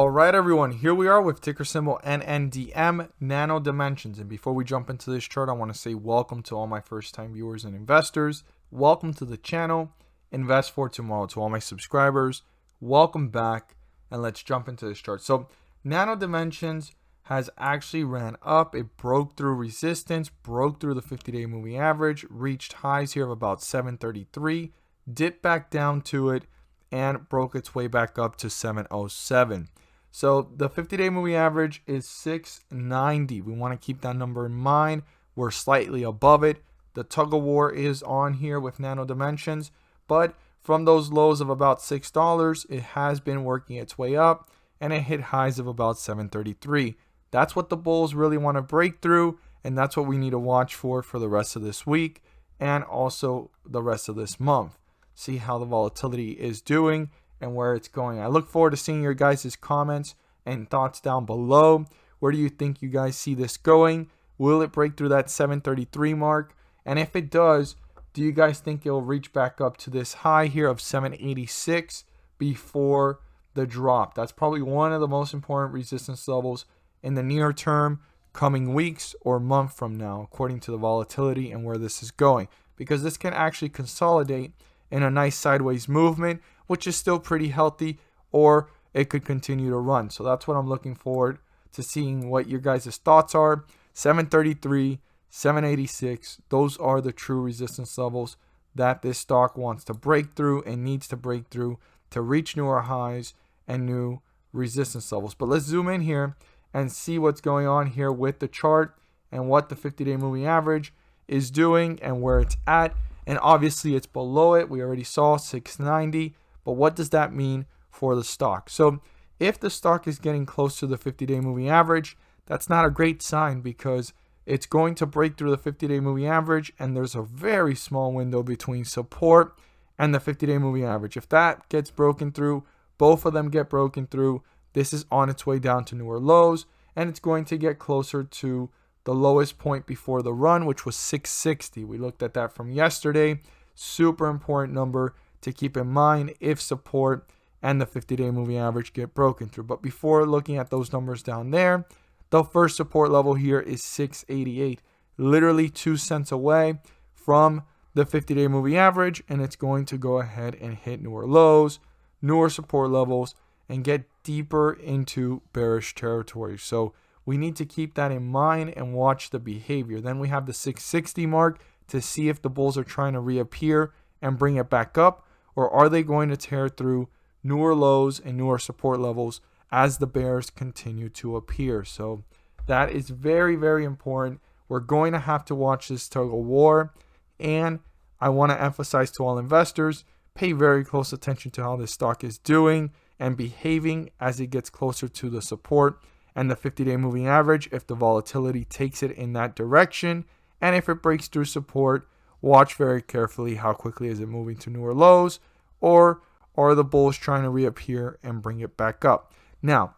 All right, everyone, here we are with ticker symbol Nndm, Nano Dimensions. And before we jump into this chart, I want to say welcome to all my first-time viewers and investors. Welcome to the channel, Invest for Tomorrow. To all my subscribers, welcome back, and let's jump into this chart. So Nano Dimensions has actually ran up. It broke through resistance, broke through the 50-day moving average, reached highs here of about 733, dipped back down to it, and broke its way back up to 707. So the 50-day moving average is 690. We want to keep that number in mind. We're slightly above it. The tug of war is on here with Nano Dimensions, but from those lows of about $6, it has been working its way up, and it hit highs of about 733. That's what the bulls really want to break through, and that's what we need to watch for the rest of this week and also the rest of this month. See how the volatility is doing and where it's going. I look forward to seeing your guys' comments and thoughts down below. Where do you think you guys see this going? Will it break through that 733 mark? And if it does, do you guys think it'll reach back up to this high here of 786 before the drop? That's probably one of the most important resistance levels in the near term, coming weeks or month from now, according to the volatility and where this is going. Because this can actually consolidate in a nice sideways movement, which is still pretty healthy, or it could continue to run. So that's what I'm looking forward to seeing what your guys' thoughts are. 733, 786, those are the true resistance levels that this stock wants to break through and needs to break through to reach newer highs and new resistance levels. But let's zoom in here and see what's going on here with the chart and what the 50-day moving average is doing and where it's at. And obviously it's below it. We already saw 690. But what does that mean for the stock? So if the stock is getting close to the 50-day moving average, that's not a great sign because it's going to break through the 50-day moving average, and there's a very small window between support and the 50-day moving average. If that gets broken through, both of them get broken through, this is on its way down to newer lows, and it's going to get closer to the lowest point before the run, which was 660. We looked at that from yesterday. Super important number to keep in mind if support and the 50-day moving average get broken through. But before looking at those numbers down there, the first support level here is 688, literally 2 cents away from the 50-day moving average, and it's going to go ahead and hit newer lows, newer support levels, and get deeper into bearish territory. So we need to keep that in mind and watch the behavior. Then we have the 660 mark to see if the bulls are trying to reappear and bring it back up, or are they going to tear through newer lows and newer support levels as the bears continue to appear. So that is very, very important. We're going to have to watch this tug of war, and I want to emphasize to all investors, pay very close attention to how this stock is doing and behaving as it gets closer to the support and the 50-day moving average if the volatility takes it in that direction. And if it breaks through support, watch very carefully how quickly is it moving to newer lows, or are the bulls trying to reappear and bring it back up. Now,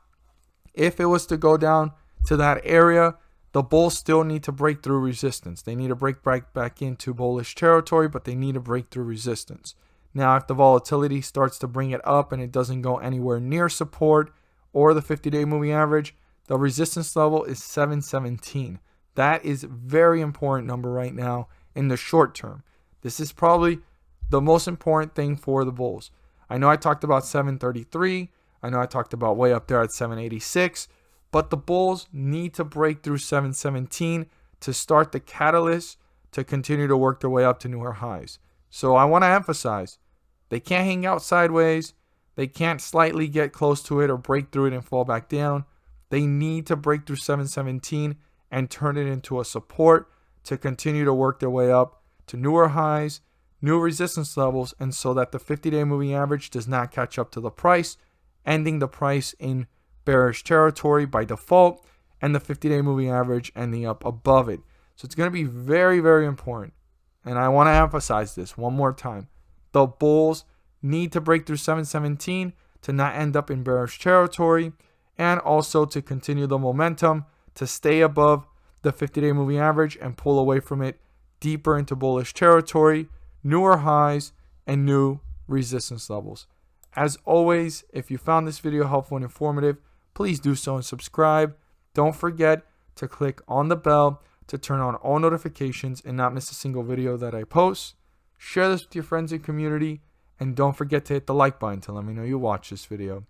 if it was to go down to that area, the bulls still need to break through resistance. They need to break back into bullish territory, but they need to break through resistance. Now, if the volatility starts to bring it up and it doesn't go anywhere near support or the 50-day moving average, the resistance level is 717. That is a very important number right now in the short term. This is probably the most important thing for the bulls. I know I talked about 733. I know I talked about way up there at 786. But the bulls need to break through 717 to start the catalyst to continue to work their way up to newer highs. So I want to emphasize, they can't hang out sideways. They can't slightly get close to it or break through it and fall back down. They need to break through 717 and turn it into a support to continue to work their way up to newer highs, new resistance levels, and so that the 50-day moving average does not catch up to the price, ending the price in bearish territory by default, and the 50-day moving average ending up above it. So it's going to be very, very important. And I want to emphasize this one more time. The bulls need to break through 717 to not end up in bearish territory, and also to continue the momentum to stay above the 50-day moving average and pull away from it deeper into bullish territory, newer highs, and new resistance levels. As always, if you found this video helpful and informative, please do so and subscribe. Don't forget to click on the bell to turn on all notifications and not miss a single video that I post. Share this with your friends and community, and don't forget to hit the like button to let me know you watch this video.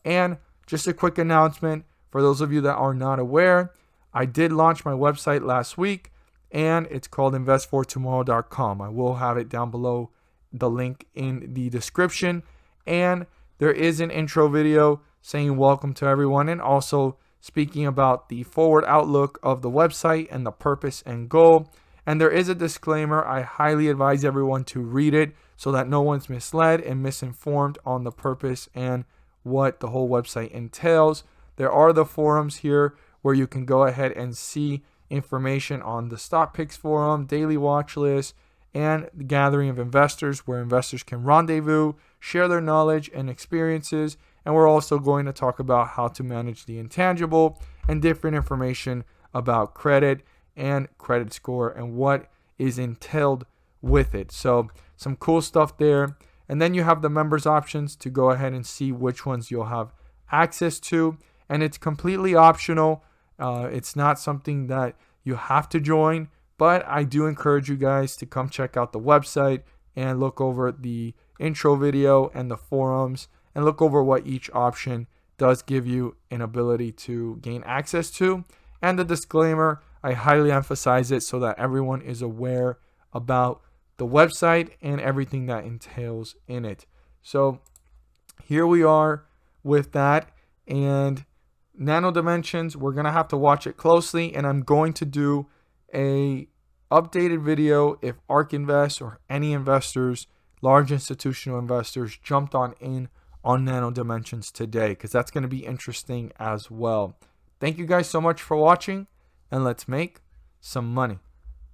And just a quick announcement for those of you that are not aware, I did launch my website last week, and it's called investfortomorrow.com. I will have it down below, the link in the description, and there is an intro video saying welcome to everyone, and also speaking about the forward outlook of the website and the purpose and goal. And there is a disclaimer. I highly advise everyone to read it so that no one's misled and misinformed on the purpose and what the whole website entails. There are the forums here where you can go ahead and see information on the stock picks forum, daily watch list, and the gathering of investors where investors can rendezvous, share their knowledge and experiences. And we're also going to talk about how to manage the intangible and different information about credit and credit score and what is entailed with it. So some cool stuff there. And then you have the members options to go ahead and see which ones you'll have access to. And it's completely optional. It's not something that you have to join, but I do encourage you guys to come check out the website and look over the intro video and the forums and look over what each option does give you an ability to gain access to. And the disclaimer, I highly emphasize it so that everyone is aware about the website and everything that entails in it. So here we are with that. And Nano Dimensions, we're going to have to watch it closely, and I'm going to do a updated video if ARK Invest or any investors, large institutional investors, jumped on Nano Dimensions today, because that's going to be interesting as well. Thank you guys so much for watching, and let's make some money.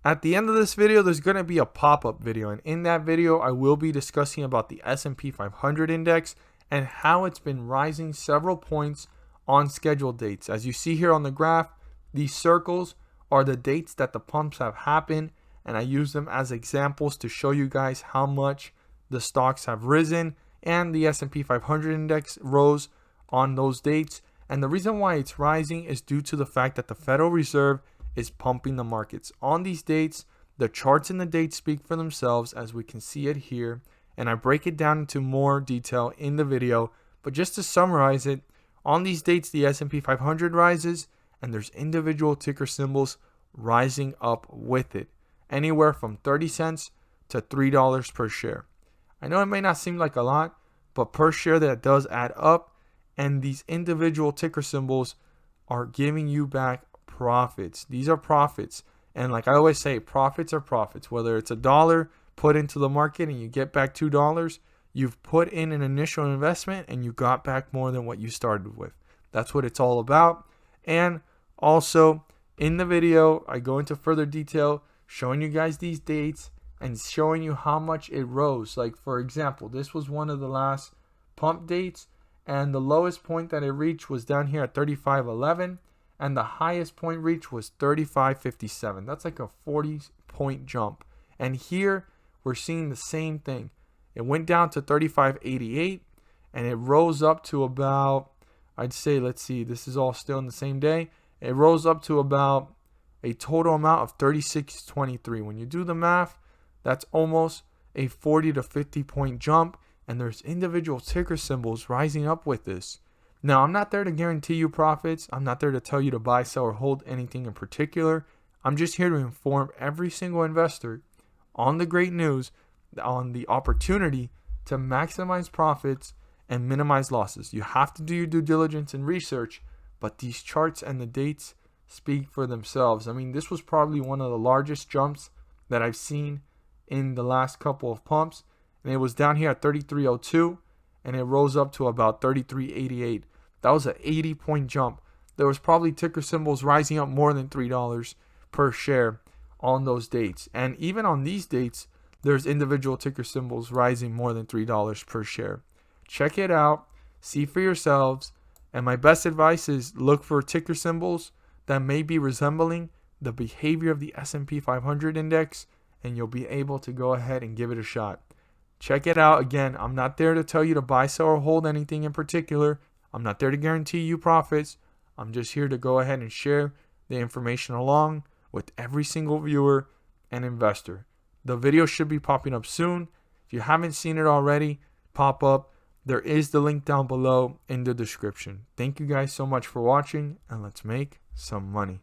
At the end of this video, there's going to be a pop-up video, and in that video, I will be discussing about the S&P 500 index and how it's been rising several points on scheduled dates. As you see here on the graph, these circles are the dates that the pumps have happened, and I use them as examples to show you guys how much the stocks have risen, and the S&P 500 index rose on those dates. And the reason why it's rising is due to the fact that the Federal Reserve is pumping the markets. On these dates, the charts and the dates speak for themselves, as we can see it here, and I break it down into more detail in the video. But just to summarize it, on these dates, the S&P 500 rises, and there's individual ticker symbols rising up with it, anywhere from 30 cents to $3 per share. I know it may not seem like a lot, but per share that does add up, and these individual ticker symbols are giving you back profits. These are profits, and like I always say, profits are profits. Whether it's $1 put into the market and you get back $2, you've put in an initial investment and you got back more than what you started with. That's what it's all about. And also in the video, I go into further detail showing you guys these dates and showing you how much it rose. Like for example, this was one of the last pump dates, and the lowest point that it reached was down here at 35.11, and the highest point reached was 35.57. That's like a 40-point jump. And here we're seeing the same thing. It went down to 35.88, and it rose up to about, I'd say, let's see, this is all still in the same day. It rose up to about a total amount of 36.23. When you do the math, that's almost a 40 to 50 point jump, and there's individual ticker symbols rising up with this. Now, I'm not there to guarantee you profits. I'm not there to tell you to buy, sell, or hold anything in particular. I'm just here to inform every single investor on the great news, on the opportunity to maximize profits and minimize losses. You have to do your due diligence and research, but these charts and the dates speak for themselves. I mean, this was probably one of the largest jumps that I've seen in the last couple of pumps, and it was down here at 33.02, and it rose up to about 33.88. That was an 80-point jump. There was probably ticker symbols rising up more than $3 per share on those dates. And even on these dates, there's individual ticker symbols rising more than $3 per share. Check it out, see for yourselves, and my best advice is look for ticker symbols that may be resembling the behavior of the S&P 500 index, and you'll be able to go ahead and give it a shot. Check it out. Again, I'm not there to tell you to buy, sell, or hold anything in particular. I'm not there to guarantee you profits. I'm just here to go ahead and share the information along with every single viewer and investor. The video should be popping up soon. If you haven't seen it already, pop up. There is the link down below in the description. Thank you guys so much for watching, and let's make some money.